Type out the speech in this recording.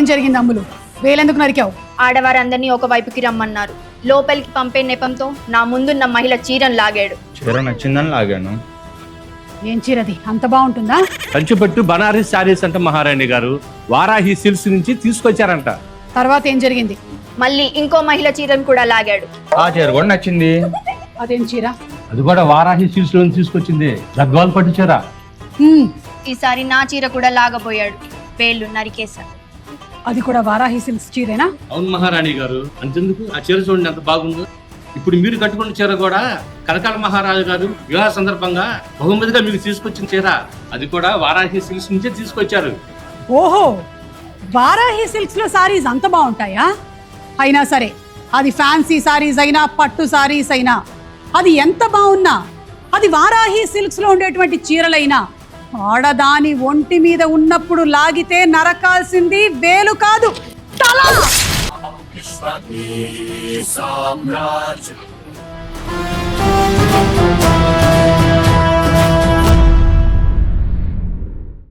ఏం జరిగింది అమ్ములు? వేలెందుకు నరికావు? ఆడవారందరినీ ఒక వైపుకి రమ్మన్నారు. లోపలికి పంపే నెపంతో నా ముందున్న మహిళ చీరను లాగాడు. చీర నచ్చిందని లాగాను. ఏం చీరది? అంత బాగుంటుందా? కంచిపట్టు బనారస్ శారీస్ అంట మహారాణి గారు. వారాహి సిల్క్స్ నుంచి తీసుకొచ్చారంట. తర్వాత ఏం జరిగింది? మళ్ళీ ఇంకో మహిళ చీరను కూడా లాగాడు. ఆ చీర కూడా నచ్చింది. అదేం చీర? అది కూడా వారాహి సిల్క్స్ లో తీసుకొచ్చింది. గద్వాల్ పట్టు చీర. ఈసారి నా చీర కూడా లాగబోయాడు. వేళ్ళు నరికేశా. అది కూడా వారాహి సిల్క్స్ చీరేనా? అవును మహారాణి గారు. అంతెందుకు, ఆ చీర చూడండి ఎంత బాగుందో. ఇప్పుడు మీరు కట్టుకున్న చీర కూడా కనకాల మహారాజు గారు వివాహ సందర్భంగా బహుమతిగా మీకు తీసుకొచ్చిన చీర. అది కూడా వారాహి సిల్క్స్ నుంచే తీసుకొచ్చారు. ఓహో, వారాహి సిల్క్స్ లో సారీస్ అంత బాగుంటాయా? అయినా సరే, అది ఫ్యాన్సీ సారీస్ అయినా పట్టు సారీస్ అయినా, అది ఎంత బాగున్నా, అది వారాహి సిల్క్స్ లో ఉండేటువంటి చీరలైనా, ఆడదాని ఒంటి మీద ఉన్నప్పుడు లాగితే నరకాల్సింది వేలు కాదు, తల.